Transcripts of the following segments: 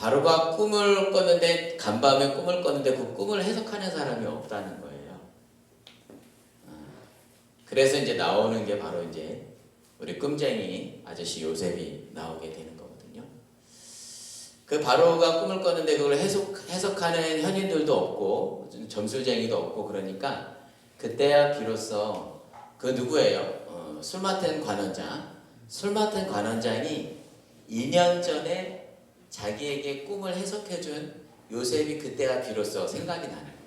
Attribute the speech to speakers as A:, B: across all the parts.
A: 바로가 꿈을 꿨는데 간밤에 꿈을 꿨는데 그 꿈을 해석하는 사람이 없다는 거예요. 그래서 이제 나오는 게 바로 이제 우리 꿈쟁이 아저씨 요셉이 나오게 되는 거거든요. 그 바로가 꿈을 꿨는데 그걸 해석하는 현인들도 없고 점술쟁이도 없고 그러니까 그때야 비로소 그 누구예요? 술 맡은 관원장. 술 맡은 관원장이 2년 전에 자기에게 꿈을 해석해준 요셉이 그때가 비로소 생각이 나는 거예요.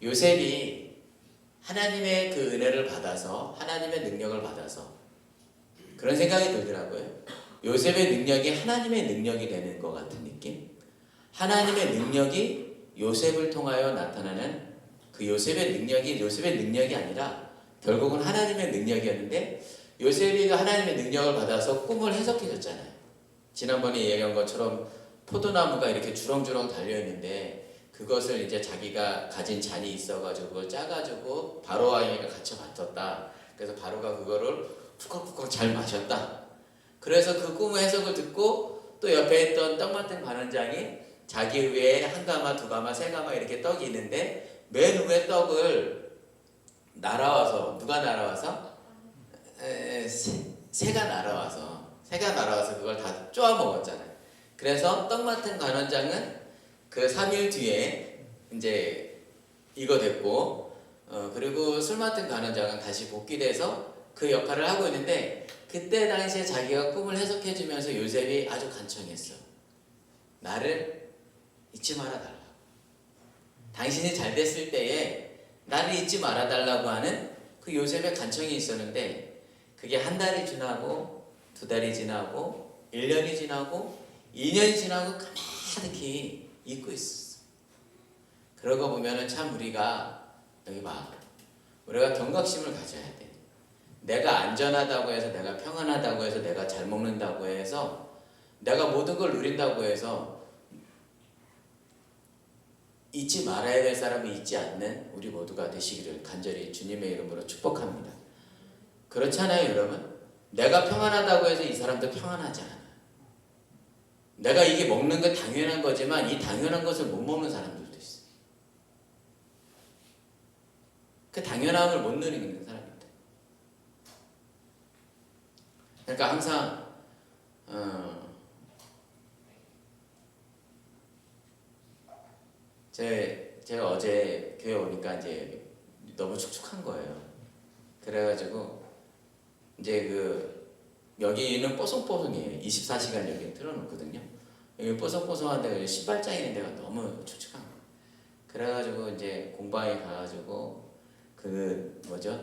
A: 요셉이 하나님의 그 은혜를 받아서 하나님의 능력을 받아서 그런 생각이 들더라고요. 요셉의 능력이 하나님의 능력이 되는 것 같은 느낌? 하나님의 능력이 요셉을 통하여 나타나는 그 요셉의 능력이 아니라 결국은 하나님의 능력이었는데 요셉이 하나님의 능력을 받아서 꿈을 해석해 줬잖아요. 지난번에 얘기한 것처럼 포도나무가 이렇게 주렁주렁 달려있는데 그것을 이제 자기가 가진 잔이 있어가지고 그걸 짜가지고 바로와 같이 맡았다. 그래서 바로가 그거를 푸컥푸컥 잘 마셨다. 그래서 그 꿈의 해석을 듣고 또 옆에 있던 떡 맡은 관원장이 자기 위에 한 가마, 두 가마, 세 가마 이렇게 떡이 있는데 맨 위에 떡을 날아와서 누가 날아와서? 새가 날아와서 그걸 다 쪼아 먹었잖아요. 그래서 떡 맡은 관원장은 그 3일 뒤에 이제 이거 됐고 그리고 술 맡은 관원장은 다시 복귀돼서 그 역할을 하고 있는데 그때 당시에 자기가 꿈을 해석해 주면서 요셉이 아주 간청했어. 나를 잊지 말아달라. 당신이 잘 됐을 때에 나를 잊지 말아달라고 하는 그 요셉의 간청이 있었는데 그게 한 달이 지나고 두 달이 지나고 1년이 지나고 2년이 지나고 까마득히 잊고 있었어. 그러고 보면은 참 우리가 여기 봐. 우리가 경각심을 가져야 돼. 내가 안전하다고 해서 내가 평안하다고 해서 내가 잘 먹는다고 해서 내가 모든 걸 누린다고 해서 잊지 말아야 될 사람이 잊지 않는 우리 모두가 되시기를 간절히 주님의 이름으로 축복합니다. 그렇잖아요, 여러분. 내가 평안하다고 해서 이 사람도 평안하지 않아. 내가 이게 먹는 건 당연한 거지만 이 당연한 것을 못 먹는 사람들도 있어. 그 당연함을 못 누리는 사람입니다. 그러니까 항상 제가 어제 교회 오니까 이제 너무 축축한 거예요. 그래가지고 이제 여기는 뽀송뽀송해요. 24시간 여기 틀어놓거든요. 여기 뽀송뽀송한데 신발장 있는 데가 너무 축축한 거예요. 그래가지고 이제 공방에 가가지고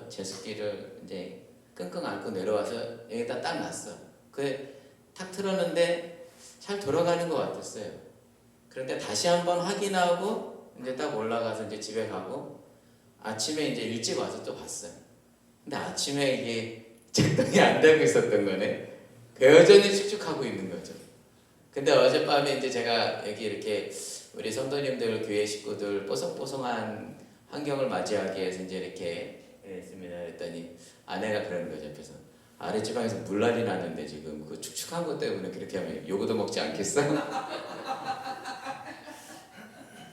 A: 제습기를 이제 끙끙 앓고 내려와서 여기다 딱 놨어. 탁 틀었는데 잘 돌아가는 것 같았어요. 그런데 다시 한번 확인하고 이제 딱 올라가서 이제 집에 가고 아침에 이제 일찍 와서 또 봤어요. 근데 아침에 이게 작동이 안 되고 있었던 거네. 여전히 축축하고 있는 거죠. 근데 어젯밤에 이제 제가 여기 이렇게 우리 성도님들 교회 식구들 뽀송뽀송한 환경을 맞이하기 위해서 이제 이렇게 했습니다. 그랬더니 아내가 그러는 거죠. 옆에서 아랫지방에서 물난리 났는데 지금 그 축축한 것 때문에 그렇게 하면 요거도 먹지 않겠어?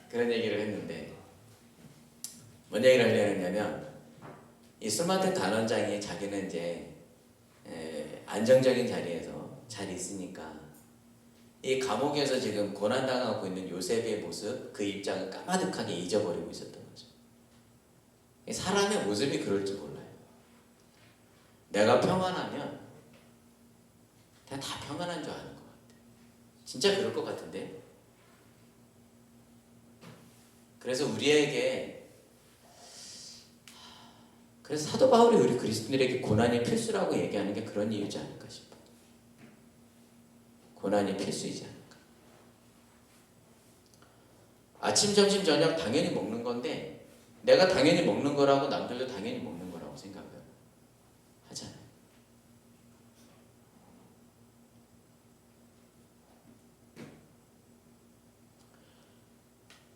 A: 그런 얘기를 했는데 뭔 얘기를 하려고 했냐면 이 술 맡은 단원장이 자기는 이제 안정적인 자리에서 잘 있으니까 이 감옥에서 지금 고난당하고 있는 요셉의 모습 그 입장을 까마득하게 잊어버리고 있었던 거죠. 사람의 모습이 그럴 줄 몰라요. 내가 평안하면 그냥 다 평안한 줄 아는 것 같아. 진짜 그럴 것 같은데. 그래서 그래서 사도 바울이 우리 그리스도인들에게 고난이 필수라고 얘기하는 게 그런 이유지 않을까 싶어. 고난이 필수이지 않을까. 아침, 점심, 저녁 당연히 먹는 건데 내가 당연히 먹는 거라고 남들도 당연히 먹는 거라고 생각을 하잖아요.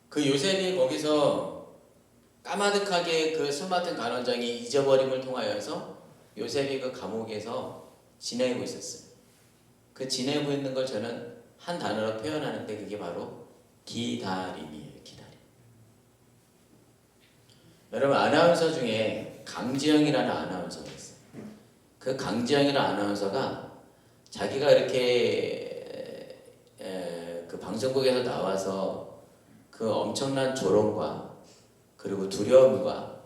A: 그 요셉이 거기서 까마득하게 그 술 맡은 간원장이 잊어버림을 통하여서 요셉이 그 감옥에서 지내고 있었어요. 그 지내고 있는 걸 저는 한 단어로 표현하는데 그게 바로 기다림이에요. 기다림. 여러분 아나운서 중에 강지영이라는 아나운서가 있어요. 그 강지영이라는 아나운서가 자기가 이렇게 그 방송국에서 나와서 그 엄청난 조롱과 그리고 두려움과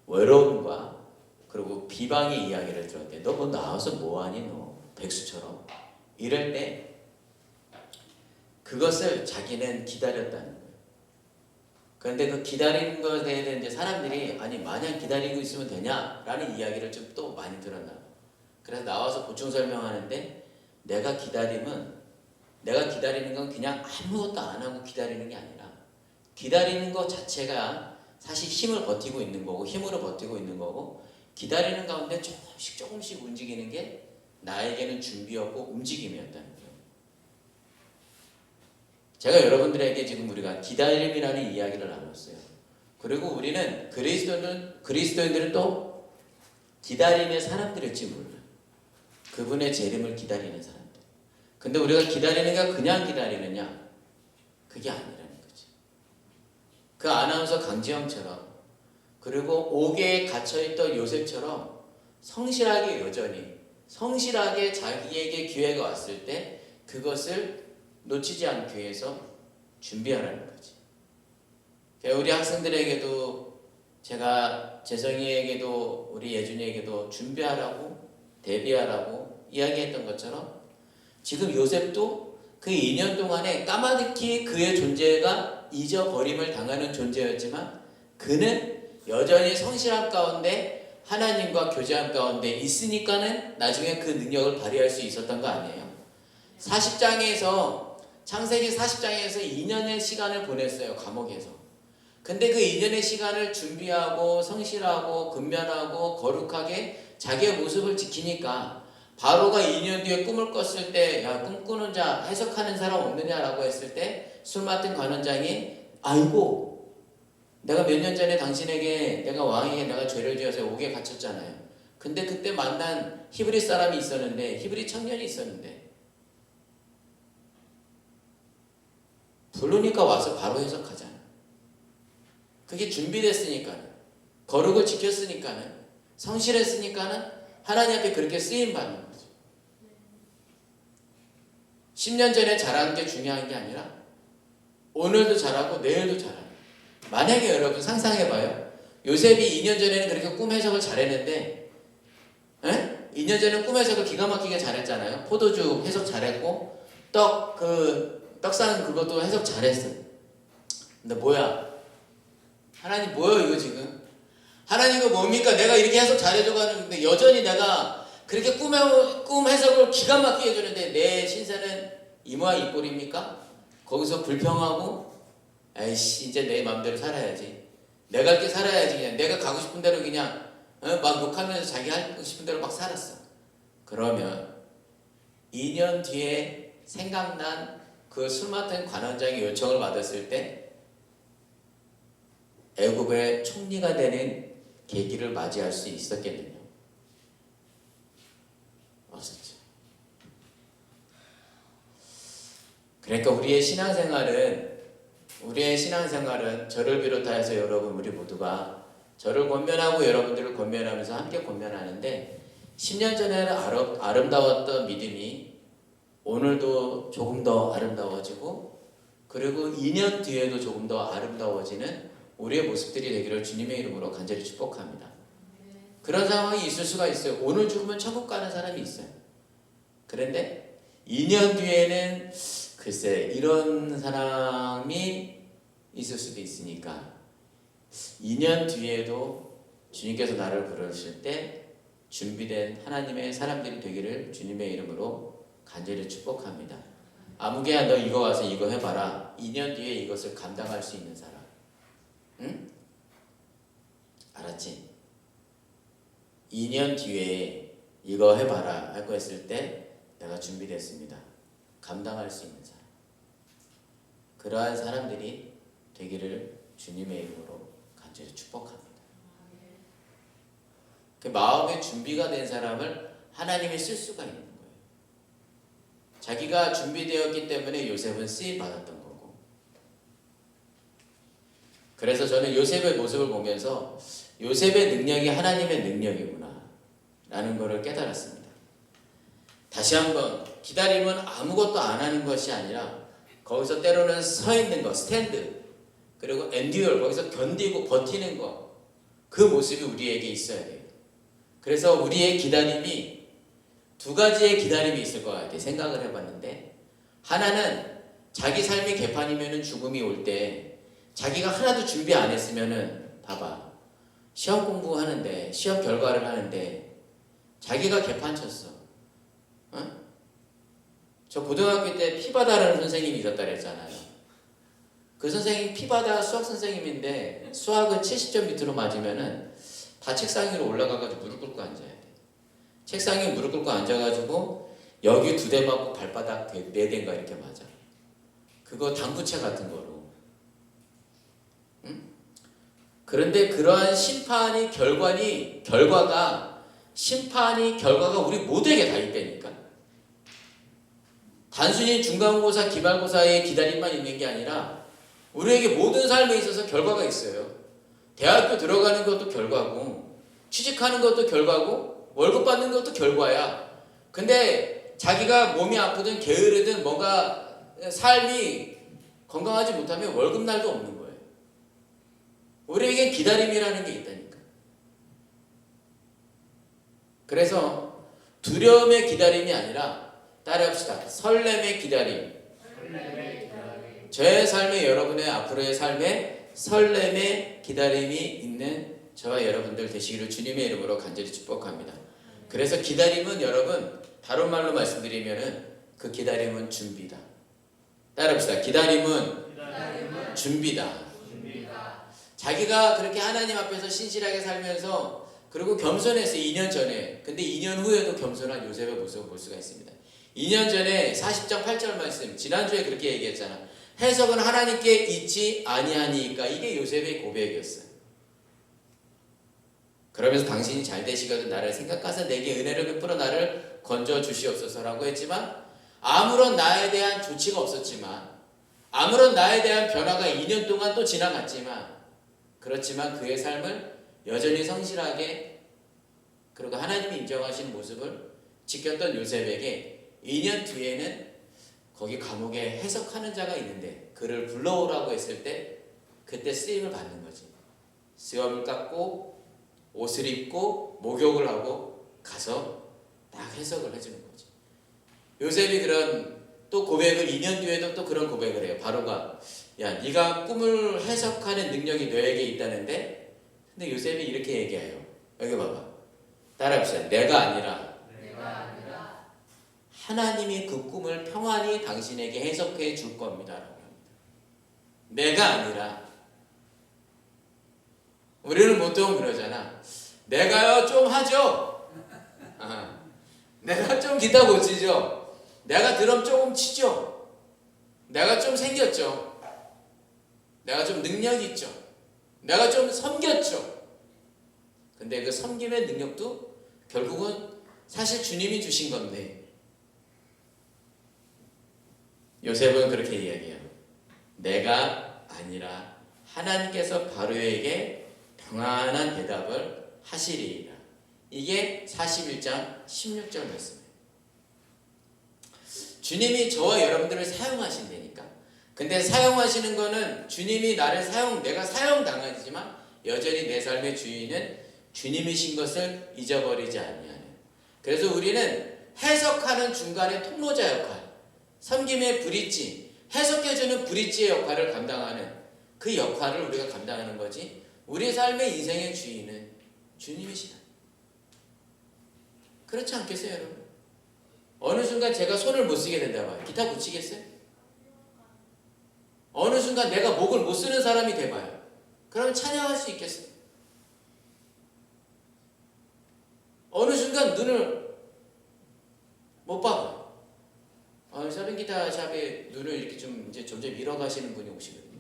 A: 외로움과 그리고 비방의 이야기를 들었대. 너 뭐 나와서 뭐하니 너 백수처럼 이럴 때 그것을 자기는 기다렸다는 거예요. 그런데 그 기다리는 것에 대해서 이제 사람들이 아니 마냥 기다리고 있으면 되냐라는 이야기를 좀 또 많이 들었나 봐요. 그래서 나와서 보충 설명하는데 내가 기다리는 건 그냥 아무것도 안 하고 기다리는 게 아니라 기다리는 것 자체가 사실 힘을 버티고 있는 거고 힘으로 버티고 있는 거고 기다리는 가운데 조금씩 움직이는 게 나에게는 준비였고 움직임이었다는 거예요. 제가 여러분들에게 지금 우리가 기다림이라는 이야기를 나눴어요. 그리고 우리는 그리스도인들은 또 기다림의 사람들일지 몰라요. 그분의 재림을 기다리는 사람들. 근데 우리가 기다리는 게 그냥 기다리느냐? 그게 아니라는 거지. 그 아나운서 강지영처럼 그리고 옥에 갇혀있던 요셉처럼 성실하게 여전히 성실하게 자기에게 기회가 왔을 때 그것을 놓치지 않기 위해서 준비하라는 거지. 우리 학생들에게도 제가 재성이에게도 우리 예준이에게도 준비하라고 대비하라고 이야기했던 것처럼 지금 요셉도 그 2년 동안에 까마득히 그의 존재가 잊어버림을 당하는 존재였지만 그는 여전히 성실함 가운데 하나님과 교제함 가운데 있으니까는 나중에 그 능력을 발휘할 수 있었던 거 아니에요. 40장에서 창세기 40장에서 2년의 시간을 보냈어요. 감옥에서. 근데 그 2년의 시간을 준비하고 성실하고 근면하고 거룩하게 자기의 모습을 지키니까 바로가 2년 뒤에 꿈을 꿨을 때 야, 꿈꾸는 자 해석하는 사람 없느냐라고 했을 때 술 맡은 관원장이 아이고 내가 몇 년 전에 당신에게 내가 왕에게 내가 죄를 지어서 옥에 갇혔잖아요. 근데 그때 만난 히브리 사람이 있었는데 히브리 청년이 있었는데 부르니까 와서 바로 해석하잖아. 그게 준비됐으니까는 거룩을 지켰으니까는 성실했으니까는 하나님 앞에 그렇게 쓰임받는 거죠. 10년 전에 잘하는 게 중요한 게 아니라 오늘도 잘하고 내일도 잘하는. 만약에 여러분 상상해봐요. 요셉이 2년 전에는 그렇게 꿈 해석을 잘했는데 2년 전에는 꿈 해석을 기가 막히게 잘했잖아요. 포도주 해석 잘했고 떡상 그것도 해석 잘했어. 근데 뭐야? 하나님 뭐야 이거 지금? 하나님 이거 뭡니까? 내가 이렇게 해석 잘해줘가는데 여전히 내가 그렇게 꿈 해석을 기가 막히게 해주는데 내 신세는 이모야 이꼴입니까? 거기서 불평하고 에이씨 이제 내 마음대로 살아야지. 내가 이렇게 살아야지. 그냥 내가 가고 싶은 대로 그냥 막 욕하면서 자기 하고 싶은 대로 막 살았어. 그러면 2년 뒤에 생각난 그 술 맡은 관원장의 요청을 받았을 때 애굽의 총리가 되는 계기를 맞이할 수 있었겠느냐? 없었죠. 그러니까 우리의 신앙생활은 저를 비롯하여서 여러분 우리 모두가 저를 권면하고 여러분들을 권면하면서 함께 권면하는데 10년 전에는 아름다웠던 믿음이 오늘도 조금 더 아름다워지고 그리고 2년 뒤에도 조금 더 아름다워지는 우리의 모습들이 되기를 주님의 이름으로 간절히 축복합니다. 그런 상황이 있을 수가 있어요. 오늘 죽으면 천국 가는 사람이 있어요. 그런데 2년 뒤에는 글쎄 이런 사람이 있을 수도 있으니까 2년 뒤에도 주님께서 나를 부르실 때 준비된 하나님의 사람들이 되기를 주님의 이름으로 간절히 축복합니다. 아무개야 너 이거 와서 이거 해봐라. 2년 뒤에 이것을 감당할 수 있는 사람. 응? 알았지? 2년 뒤에 이거 해봐라 할 거 했을 때 내가 준비됐습니다. 감당할 수 있는 사람. 그러한 사람들이 되기를 주님의 이름으로 간절히 축복합니다. 그 마음의 준비가 된 사람을 하나님이 쓸 수가 있는 거예요. 자기가 준비되었기 때문에 요셉은 쓰임 받았던 거고. 그래서 저는 요셉의 모습을 보면서 요셉의 능력이 하나님의 능력이구나 라는 것을 깨달았습니다. 다시 한번 기다림은 아무것도 안 하는 것이 아니라 거기서 때로는 서 있는 것, 스탠드, 그리고 엔듀얼, 거기서 견디고 버티는 것, 그 모습이 우리에게 있어야 돼요. 그래서 우리의 기다림이 두 가지의 기다림이 있을 것 같아요. 생각을 해봤는데, 하나는 자기 삶이 개판이면 죽음이 올 때 자기가 하나도 준비 안 했으면은, 봐봐, 시험 공부하는데, 시험 결과를 하는데 자기가 개판 쳤어. 어? 저 고등학교 때 피바다라는 선생님이 있었다 그랬잖아요. 그 선생님 피바다 수학 선생님인데 수학은 70점 밑으로 맞으면은 다 책상 위로 올라가가지고 무릎 꿇고 앉아야 돼. 책상 위에 무릎 꿇고 앉아가지고 여기 2대 맞고 발바닥 4대인가 이렇게 맞아. 그거 당구채 같은 거로. 응? 그런데 그러한 결과가 우리 모두에게 다 있다니까. 단순히 중간고사, 기말고사의 기다림만 있는 게 아니라 우리에게 모든 삶에 있어서 결과가 있어요. 대학교 들어가는 것도 결과고, 취직하는 것도 결과고, 월급 받는 것도 결과야. 근데 자기가 몸이 아프든 게으르든 뭔가 삶이 건강하지 못하면 월급날도 없는 거예요. 우리에겐 기다림이라는 게 있다니까. 그래서 두려움의 기다림이 아니라 따라합시다. 설렘의 기다림. 저의 삶에, 여러분의 앞으로의 삶에 설렘의 기다림이 있는 저와 여러분들 되시기를 주님의 이름으로 간절히 축복합니다. 그래서 기다림은 여러분, 다른 말로 말씀드리면은 그 기다림은 준비다. 따라합시다. 기다림은 준비다. 자기가 그렇게 하나님 앞에서 신실하게 살면서, 그리고 겸손했어요. 2년 전에. 근데 2년 후에도 겸손한 요셉의 모습을 볼 수가 있습니다. 2년 전에 40장 8절 말씀, 지난주에 그렇게 얘기했잖아. 해석은 하나님께 있지 아니하니까. 이게 요셉의 고백이었어요. 그러면서 당신이 잘 되시거든 나를 생각하사 내게 은혜를 베풀어 나를 건져 주시옵소서라고 했지만, 아무런 나에 대한 조치가 없었지만, 아무런 나에 대한 변화가 2년 동안 또 지나갔지만, 그렇지만 그의 삶을 여전히 성실하게, 그리고 하나님이 인정하시는 모습을 지켰던 요셉에게 2년 뒤에는 거기 감옥에 해석하는 자가 있는데 그를 불러오라고 했을 때 그때 쓰임을 받는 거지. 수염을 깎고 옷을 입고 목욕을 하고 가서 딱 해석을 해주는 거지. 요셉이 그런 또 고백을 2년 뒤에도 또 그런 고백을 해요. 바로가, 야, 네가 꿈을 해석하는 능력이 너에게 있다는데. 근데 요셉이 이렇게 얘기해요. 여기 봐봐. 따라합시다. 내가 아니라 하나님이 그 꿈을 평안히 당신에게 해석해 줄 겁니다. 라고 합니다. 내가 아니라. 우리는 보통 그러잖아. 내가요 좀 하죠. 내가 좀 기타 고치죠. 내가 드럼 조금 치죠. 내가 좀 생겼죠. 내가 좀 능력 있죠. 내가 좀 섬겼죠. 근데 그 섬김의 능력도 결국은 사실 주님이 주신 건데, 요셉은 그렇게 이야기해요. 내가 아니라 하나님께서 바로에게 평안한 대답을 하시리이다. 이게 41장 16절 말씀이에요. 주님이 저와 여러분들을 사용하신다니까. 근데 사용하시는 거는 주님이 내가 사용당하지만 여전히 내 삶의 주인은 주님이신 것을 잊어버리지 아니하는. 그래서 우리는 해석하는 중간의 통로자 역할, 섬김의 브릿지, 해석해주는 브릿지의 역할을 감당하는 그 역할을 우리가 감당하는 거지, 우리 삶의 인생의 주인은 주님이시다. 그렇지 않겠어요, 여러분? 어느 순간 제가 손을 못 쓰게 된다 봐요. 기타 고치겠어요? 어느 순간 내가 목을 못 쓰는 사람이 돼봐요. 그러면 찬양할 수 있겠어요? 어느 순간 눈을 못 봐봐. 서른기타 샵에 눈을 이렇게 좀 이제 점점 밀어가시는 분이 오시거든요.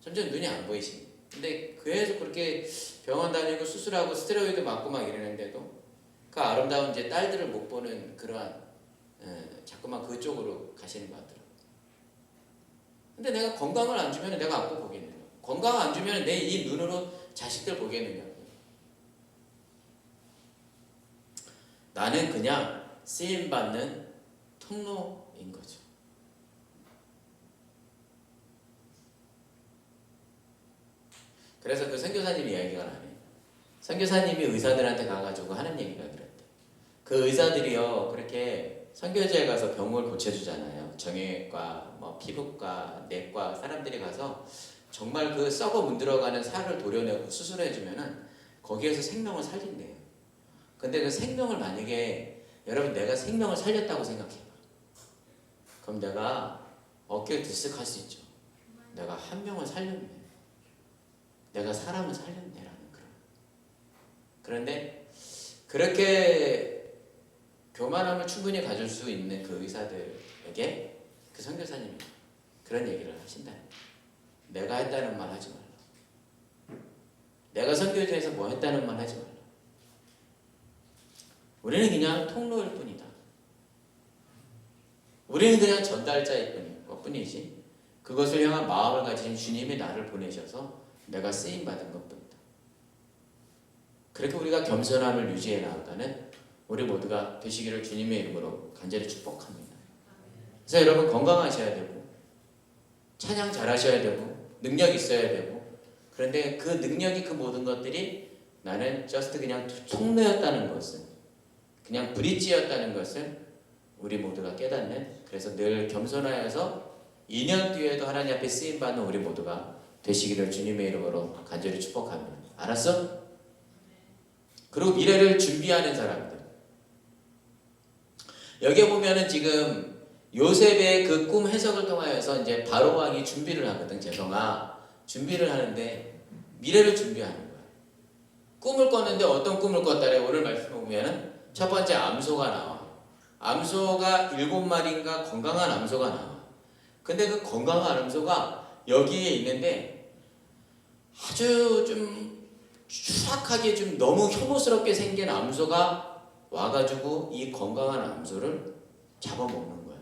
A: 점점 눈이 안 보이시니. 근데 계속 그렇게 병원 다니고 수술하고 스테로이드 맞고 막 이러는데도 그 아름다운 이제 딸들을 못 보는 그러한 자꾸만 그쪽으로 가시는 것 같더라고요. 근데 내가 건강을 안 주면 내가 앞을 보겠느냐? 건강을 안 주면 내 이 눈으로 자식들 보겠느냐고. 나는 그냥 쓰임받는 통로인 거죠. 그래서 그 선교사님이 이야기가 나네. 선교사님이 의사들한테 가가지고 하는 얘기가 그랬대. 그 의사들이요, 그렇게 선교지에 가서 병을 고쳐주잖아요. 정형외과, 뭐 피부과, 내과 사람들이 가서 정말 그 썩어 문드러가는 살을 도려내고 수술해주면은 거기에서 생명을 살린대요. 근데 그 생명을 만약에 여러분 내가 생명을 살렸다고 생각해봐. 그럼 내가 어깨를 들썩할 수 있죠. 내가 한 명을 살렸네. 내가 사람을 살렸네라는 그런. 그런데 그렇게 교만함을 충분히 가질 수 있는 그 의사들에게 그 선교사님이 그런 얘기를 하신다. 내가 했다는 말 하지 말라. 내가 선교지에서 뭐 했다는 말 하지 말라. 우리는 그냥 통로일 뿐이다. 우리는 그냥 전달자일 뿐이지. 그것을 향한 마음을 가진 주님이 나를 보내셔서 내가 쓰임받은 것뿐이다. 그렇게 우리가 겸손함을 유지해 나아가는 우리 모두가 되시기를 주님의 이름으로 간절히 축복합니다. 그래서 여러분 건강하셔야 되고 찬양 잘하셔야 되고 능력 있어야 되고, 그런데 그 능력이 그 모든 것들이 나는 저스트 그냥 통로였다는 것을, 그냥 브릿지였다는 것을 우리 모두가 깨닫는, 그래서 늘 겸손하여서 2년 뒤에도 하나님 앞에 쓰임받는 우리 모두가 되시기를 주님의 이름으로 간절히 축복합니다. 알았어? 그리고 미래를 준비하는 사람들. 여기에 보면은 지금 요셉의 그 꿈 해석을 통하여서 이제 바로 왕이 준비를 하거든. 재성아 준비를 하는데 미래를 준비하는 거야. 꿈을 꿨는데 어떤 꿈을 꿨다래? 오늘 말씀 보면은 첫 번째 암소가 나와. 암소가 7마리인가 건강한 암소가 나와. 근데 그 건강한 암소가 여기에 있는데 아주 좀 추악하게 좀 너무 혐오스럽게 생긴 암소가 와가지고 이 건강한 암소를 잡아먹는 거야.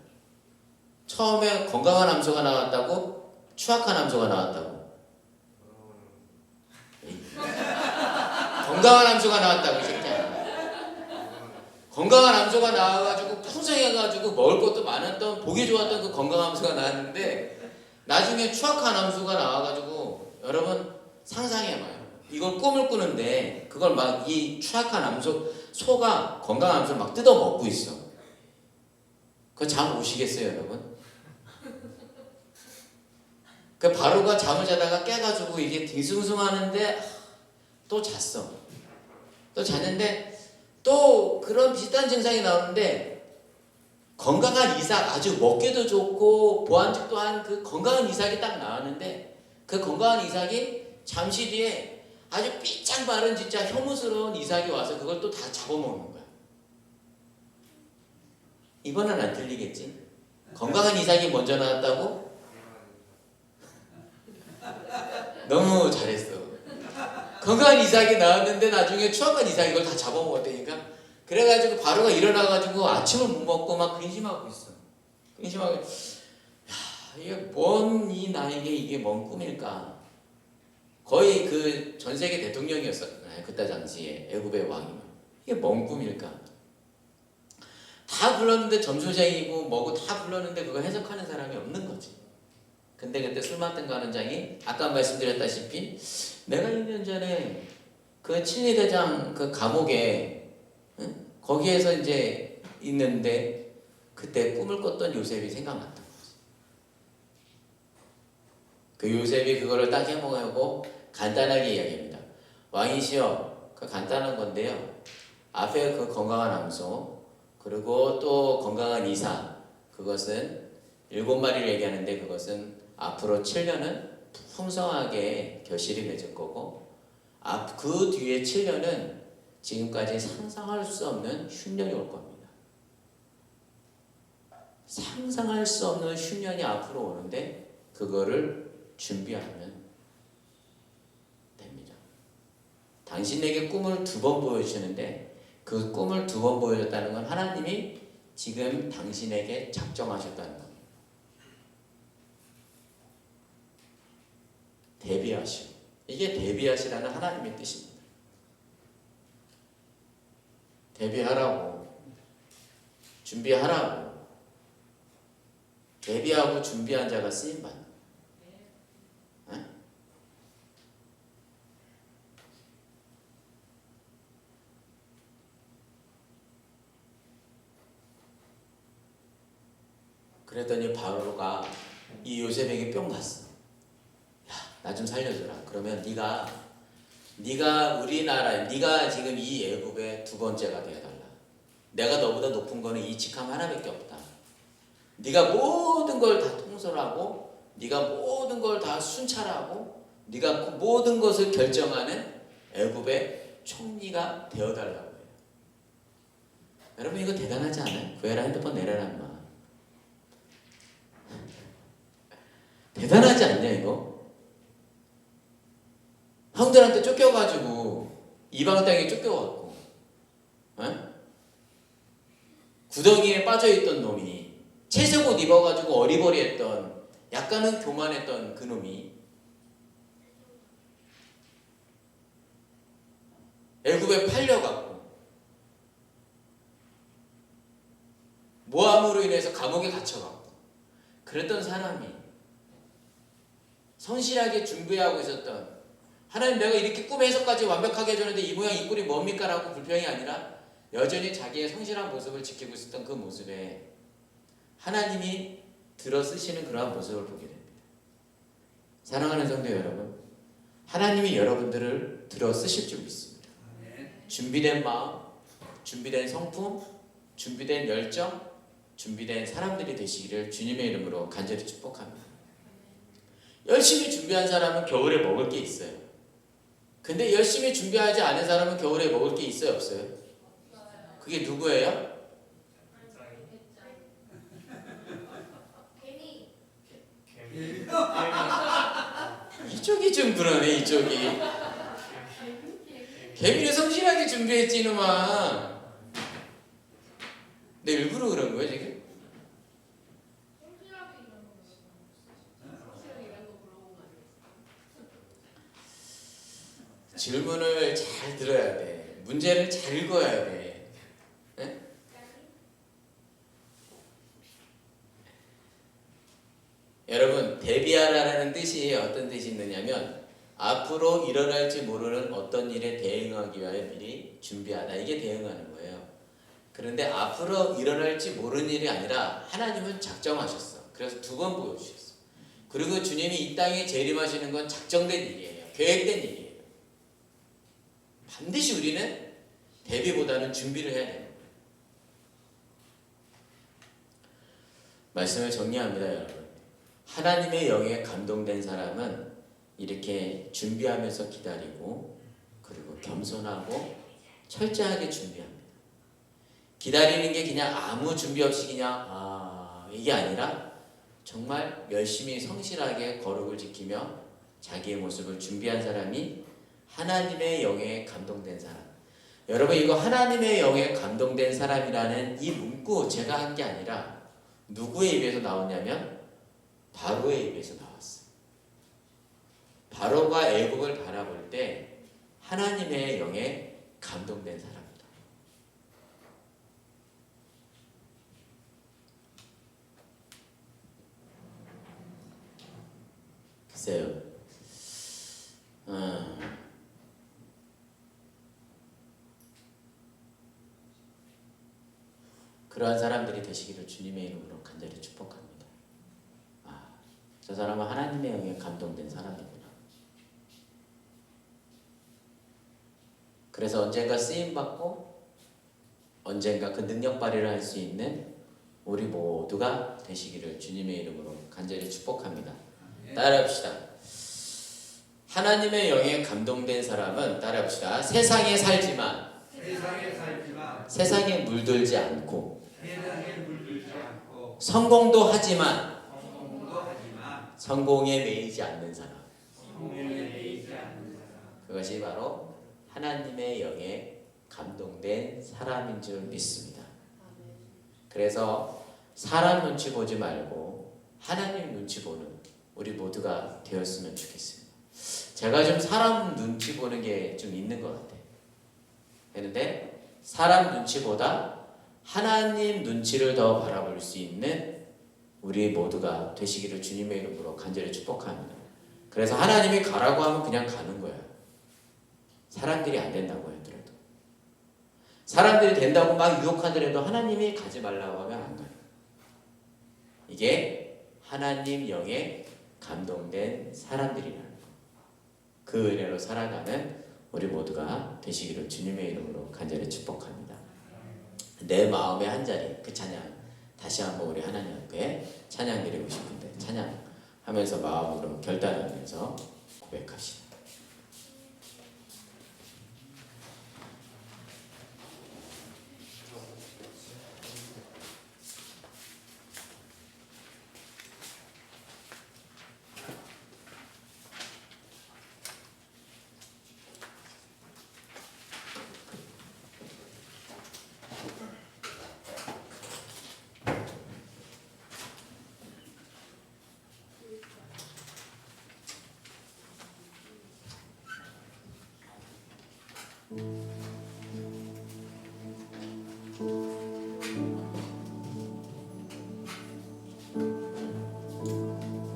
A: 처음에 건강한 암소가 나왔다고? 추악한 암소가 나왔다고? 건강한 암소가 나왔다고 이 새끼야. 건강한 암소가 나와가지고 풍성해가지고 먹을 것도 많았던 보기 좋았던 그 건강한 암소가 나왔는데 나중에 추악한 암소가 나와가지고 여러분 상상해봐요. 이걸 꿈을 꾸는데 그걸 막 이 추악한 암소 소가 건강한 암소를 막 뜯어 먹고 있어. 그거 잠 오시겠어요 여러분? 그 바로가 잠을 자다가 깨가지고 이게 딩숭숭하는데 또 잤어. 또 잤는데 또 그런 비슷한 증상이 나오는데 건강한 이삭, 아주 먹기도 좋고 보안직도 한 그 건강한 이삭이 딱 나왔는데 그 건강한 이삭이 잠시 뒤에 아주 삐짝 마른 진짜 혐오스러운 이삭이 와서 그걸 또 다 잡아먹는 거야. 이번엔 안 틀리겠지? 건강한 이삭이 먼저 나왔다고? 너무 잘했어. 건강한 이삭이 나왔는데 나중에 추악한 이삭이 이걸 다 잡아먹었다니까. 그래가지고 바로가 일어나가지고 아침을 못 먹고 막 근심하고 있어. 근심하고, 야, 이게 뭔 이 나에게 이게 뭔 꿈일까? 거의 그 전 세계 대통령이었어. 그때 당시에 애굽의 왕이면 이게 뭔 꿈일까? 다 불렀는데 점수쟁이고 뭐고 다 불렀는데 그걸 해석하는 사람이 없는 거지. 근데 그때 술 맡은 관원장이 아까 말씀드렸다시피 내가 1년 전에 그 칠리대장 그 감옥에 거기에서 이제 있는데 그때 꿈을 꿨던 요셉이 생각났던 거지. 그 요셉이 그거를 딱 해먹고 간단하게 이야기합니다. 왕이시여, 그 간단한 건데요. 앞에 그 건강한 암소 그리고 또 건강한 이삭, 그것은 7마리를 얘기하는데 그것은 앞으로 7년은 풍성하게 결실이 맺을 거고 그 뒤에 7년은 지금까지 상상할 수 없는 흉년이 올 겁니다. 상상할 수 없는 흉년이 앞으로 오는데 그거를 준비하면 됩니다. 당신에게 꿈을 2번 보여주시는데 그 꿈을 2번 보여줬다는 건 하나님이 지금 당신에게 작정하셨다는 겁니다. 대비하시오. 이게 대비하시라는 하나님의 뜻입니다. 대비하라고, 준비하라고. 대비하고 준비한 자가 쓰임받는 거예요. 그랬더니 바로가 이 요셉에게 뿅 갔어. 야, 나 좀 살려줘라. 그러면 네가 우리나라, 네가 지금 이 애굽의 두 번째가 되어달라. 내가 너보다 높은 거는 이 직함 하나밖에 없다. 네가 모든 걸 다 통솔하고, 네가 모든 걸 다 순찰하고, 네가 모든 것을 결정하는 애굽의 총리가 되어달라고 해요. 여러분 이거 대단하지 않아요? 구해라 핸드폰 내려라 인마. 대단하지 않냐 이거? 형들한테 쫓겨가지고 이방 땅에 쫓겨왔고, 구덩이에 빠져있던 놈이 채색 옷 입어가지고 어리버리했던, 약간은 교만했던 그 놈이 애굽에 팔려갔고, 모함으로 인해서 감옥에 갇혀갔고, 그랬던 사람이 성실하게 준비하고 있었던, 하나님 내가 이렇게 꿈 해석까지 완벽하게 해줬는데 이 모양 이 꼴이 뭡니까? 라고 불평이 아니라 여전히 자기의 성실한 모습을 지키고 있었던 그 모습에 하나님이 들어쓰시는 그러한 모습을 보게 됩니다. 사랑하는 성도 여러분, 하나님이 여러분들을 들어쓰실 줄 믿습니다. 준비된 마음, 준비된 성품, 준비된 열정, 준비된 사람들이 되시기를 주님의 이름으로 간절히 축복합니다. 열심히 준비한 사람은 겨울에 먹을 게 있어요. 근데 열심히 준비하지 않은 사람은 겨울에 먹을 게 있어요, 없어요? 그게 누구예요? 이쪽이 좀 그러네, 이쪽이. 개미는 성실하게 준비했지 이놈아. 내 일부러 그런 거야 지금? 질문을 잘 들어야 돼. 문제를 잘 읽어야 돼. 네? 여러분, 대비하라는 뜻이 어떤 뜻이 있느냐면 앞으로 일어날지 모르는 어떤 일에 대응하기 위하여 미리 준비하다. 이게 대응하는 거예요. 그런데 앞으로 일어날지 모르는 일이 아니라 하나님은 작정하셨어. 그래서 두 번 보여주셨어. 그리고 주님이 이 땅에 재림하시는 건 작정된 일이에요. 계획된 일이에요. 반드시 우리는 대비보다는 준비를 해야 됩니다. 말씀을 정리합니다, 여러분. 하나님의 영에 감동된 사람은 이렇게 준비하면서 기다리고, 그리고 겸손하고 철저하게 준비합니다. 기다리는 게 그냥 아무 준비 없이 그냥 이게 아니라 정말 열심히 성실하게 거룩을 지키며 자기의 모습을 준비한 사람이 하나님의 영에 감동된 사람. 여러분 이거 하나님의 영에 감동된 사람이라는 이 문구 제가 한 게 아니라 누구의 입에서 나오냐면 바로의 입에서 나왔어요. 바로가 애굽을 바라볼 때 하나님의 영에 감동된 사람이다. 글쎄요. 그러한 사람들이 되시기를 주님의 이름으로 간절히 축복합니다. 저 사람은 하나님의 영에 감동된 사람이구나. 그래서 언젠가 쓰임받고 언젠가 그 능력 발휘를 할 수 있는 우리 모두가 되시기를 주님의 이름으로 간절히 축복합니다. 따라합시다. 하나님의 영에 감동된 사람은 따라합시다. 세상에 살지만 세상에 물들지 않고 성공도 하지만 성공에 매이지 않는 사람. 그것이 바로 하나님의 영에 감동된 사람인 줄 믿습니다. 그래서 사람 눈치 보지 말고 하나님 눈치 보는 우리 모두가 되었으면 좋겠습니다. 제가 좀 사람 눈치 보는 게 좀 있는 것 같아요. 그런데 사람 눈치보다 하나님 눈치를 더 바라볼 수 있는 우리 모두가 되시기를 주님의 이름으로 간절히 축복합니다. 그래서 하나님이 가라고 하면 그냥 가는 거예요. 사람들이 안 된다고 하더라도, 사람들이 된다고 막 유혹하더라도 하나님이 가지 말라고 하면 안 가요. 이게 하나님 영에 감동된 사람들이라는 거. 그 은혜로 살아가는 우리 모두가 되시기를 주님의 이름으로 간절히 축복합니다. 내 마음의 한 자리, 그 찬양 다시 한번 우리 하나님 앞에 찬양 드리고 싶은데 찬양하면서 마음으로 결단하면서 고백합시다.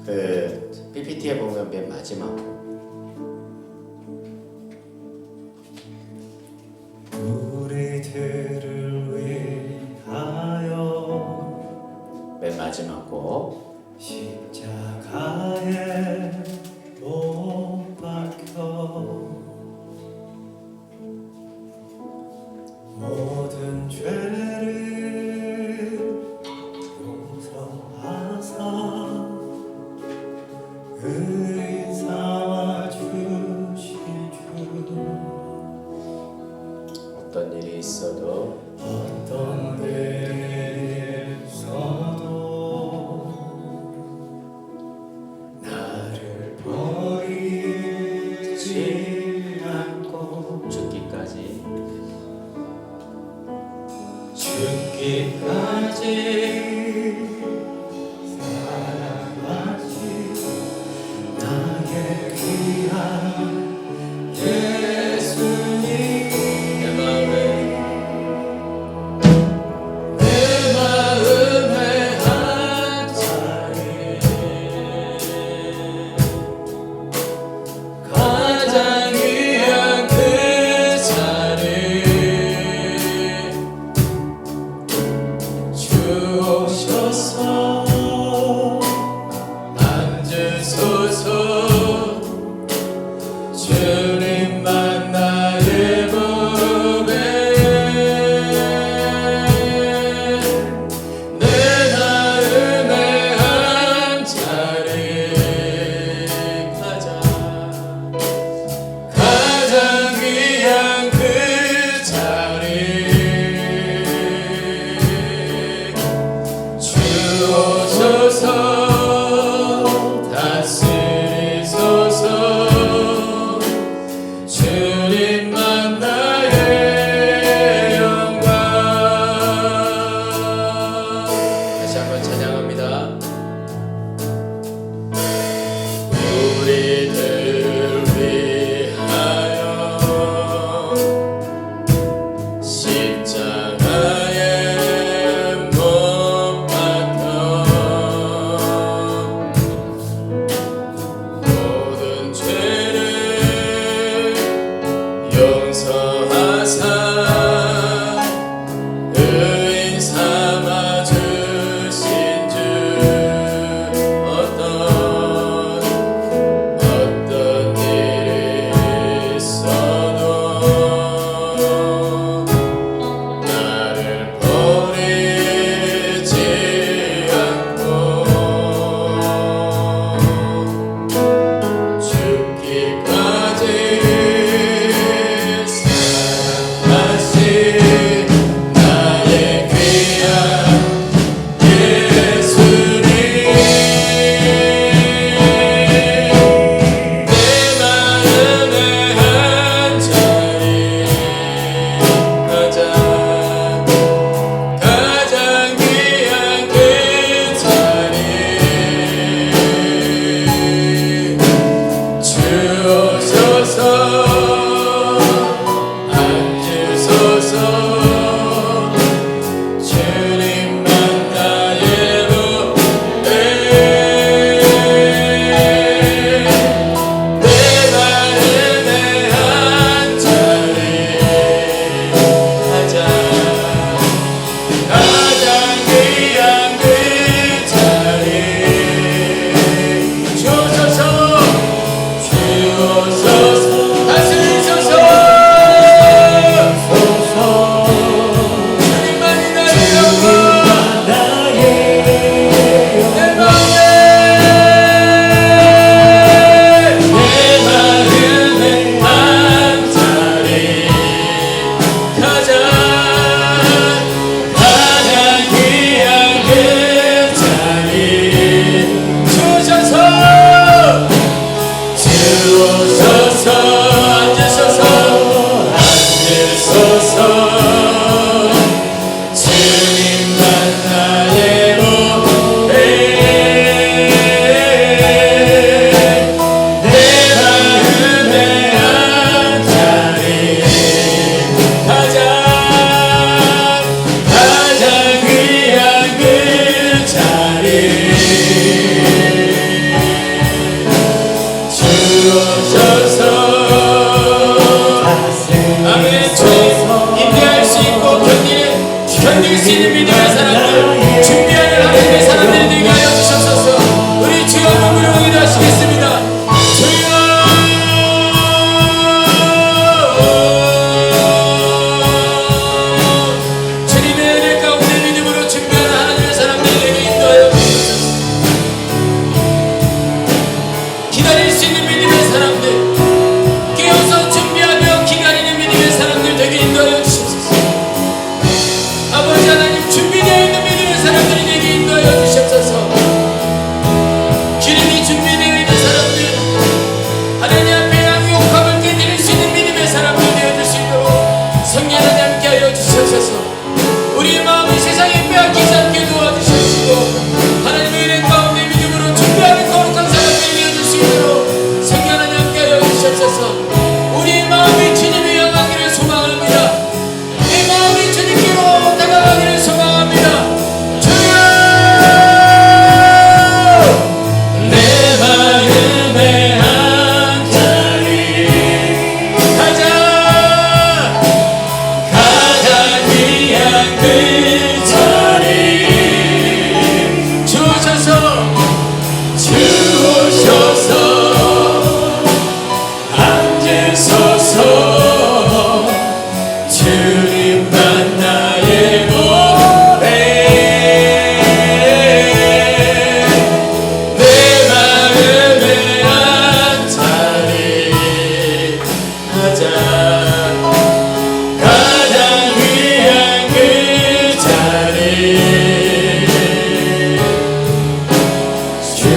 A: 그 PPT에 보면 맨 마지막
B: 우리들을 위하여
A: 맨 마지막 곡
B: 십자가에 못 박혀 모든 죄를 용서하사 의사와 주실 주
A: 어떤 일이 있어도
B: 어떤 일이 있어도 나를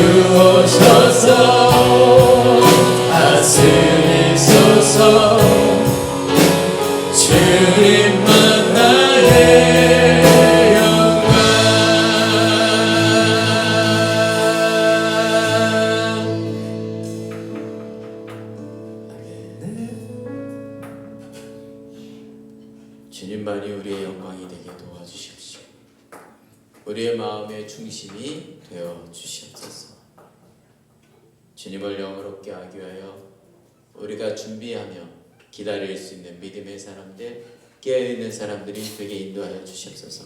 C: 주옵소서 다스리소서 주님만 나의 영광
A: 주님만이 우리의 영광이 되게 도와주십시오. 우리의 마음의 중심이 되어 주시옵소서. 주님을 영화롭게 하기 위하여 우리가 준비하며 기다릴 수 있는 믿음의 사람들, 깨어있는 사람들이 되게 인도하여 주시옵소서.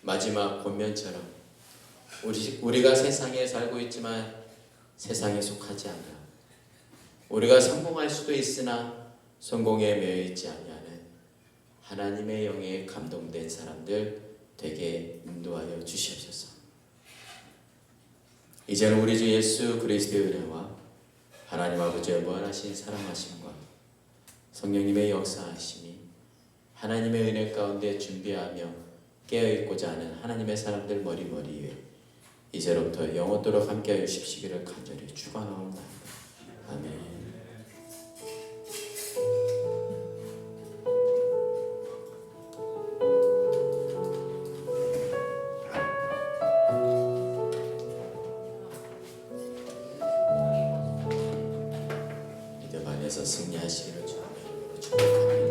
A: 마지막 권면처럼 우리가 세상에 살고 있지만 세상에 속하지 않아 우리가 성공할 수도 있으나 성공에 매여 있지 아니하는 하나님의 영에 감동된 사람들 되게 인도하여 주시옵소서. 이제는 우리 주 예수 그리스도의 은혜와 하나님 아버지의 무한하신 사랑하심과 성령님의 역사하심이 하나님의 은혜 가운데 준비하며 깨어있고자 하는 하나님의 사람들 머리머리에 이제로부터 영원토록 함께하여 주십시기를 간절히 축원하옵나이다. 아멘. 승리하시기를 주님의 이름으로 축복합니다.